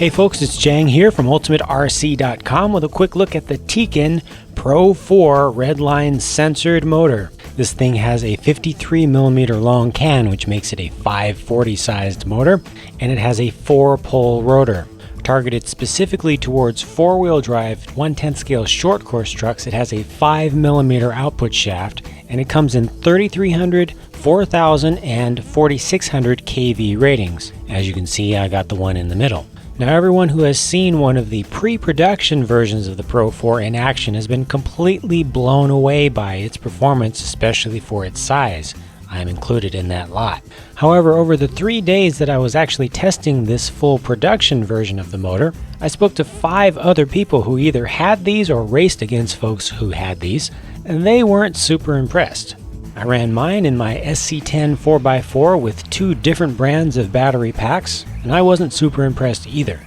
Hey folks, it's Jang here from ultimaterc.com with a quick look at the Tekin Pro-4 redline censored motor. This thing has a 53mm long can, which makes it a 540 sized motor, and it has a 4-pole rotor. Targeted specifically towards 4-wheel drive 1/10 scale short course trucks, it has a 5mm output shaft, and it comes in 3300, 4000, and 4600 kV ratings. As you can see, I got the one in the middle. Now, everyone who has seen one of the pre-production versions of the Pro-4 in action has been completely blown away by its performance, especially for its size. I am included in that lot. However, over the 3 days that I was actually testing this full production version of the motor, I spoke to 5 other people who either had these or raced against folks who had these, and they weren't super impressed. I ran mine in my SC10 4x4 with 2 different brands of battery packs, and I wasn't super impressed either.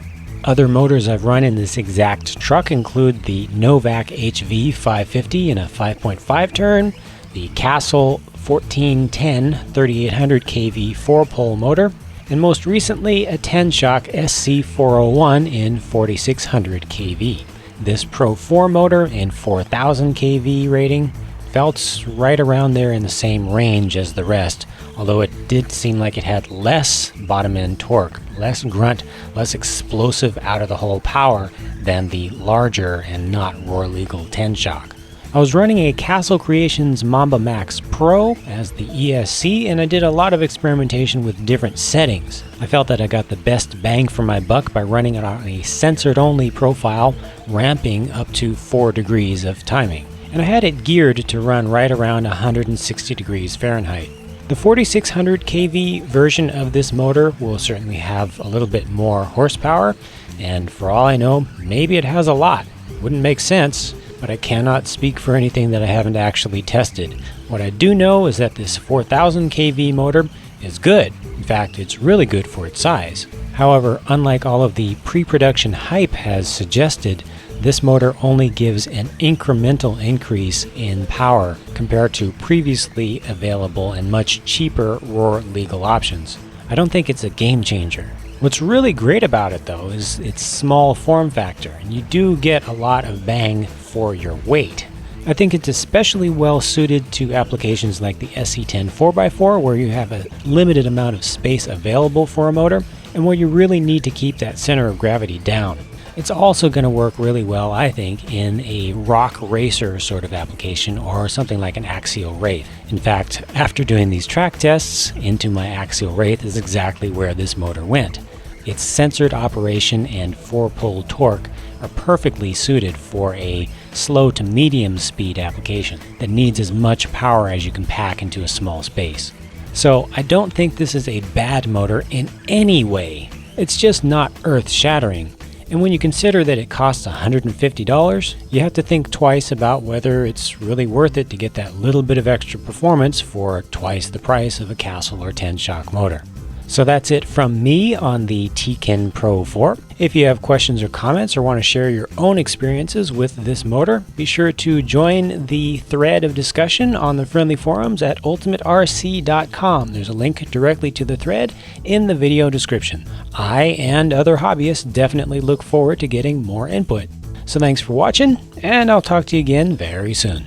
Other motors I've run in this exact truck include the Novak HV 550 in a 5.5 turn, the Castle 1410 3800 kV 4-pole motor, and most recently a 10-shock SC401 in 4600 kV. This Pro-4 motor in 4000 kV rating felt right around there in the same range as the rest, although it did seem like it had less bottom end torque, less grunt, less explosive out of the hole power than the larger and not roar legal 10-shock. I was running a Castle Creations Mamba Max Pro as the ESC, and I did a lot of experimentation with different settings. I felt that I got the best bang for my buck by running it on a censored only profile, ramping up to 4 degrees of timing. And I had it geared to run right around 160 degrees Fahrenheit. The 4600 kV version of this motor will certainly have a little bit more horsepower, and for all I know, maybe it has a lot. Wouldn't make sense, but I cannot speak for anything that I haven't actually tested. What I do know is that this 4000 kV motor is good. In fact, it's really good for its size. However, unlike all of the pre-production hype has suggested, this motor only gives an incremental increase in power compared to previously available and much cheaper roar legal options. I don't think it's a game changer. What's really great about it though is its small form factor, and you do get a lot of bang for your weight. I think it's especially well suited to applications like the SC10 4x4, where you have a limited amount of space available for a motor and where you really need to keep that center of gravity down. It's also going to work really well, I think, in a rock racer sort of application or something like an axial wraith. In fact, after doing these track tests, into my axial wraith is exactly where this motor went. Its censored operation and 4-pole torque are perfectly suited for a slow to medium speed application that needs as much power as you can pack into a small space. So I don't think this is a bad motor in any way. It's just not earth-shattering. And when you consider that it costs $150, you have to think twice about whether it's really worth it to get that little bit of extra performance for twice the price of a Castle or 10-shock motor. So that's it from me on the Tekin Pro-4. If you have questions or comments or want to share your own experiences with this motor, be sure to join the thread of discussion on the friendly forums at ultimaterc.com. There's a link directly to the thread in the video description. I and other hobbyists definitely look forward to getting more input. So thanks for watching, and I'll talk to you again very soon.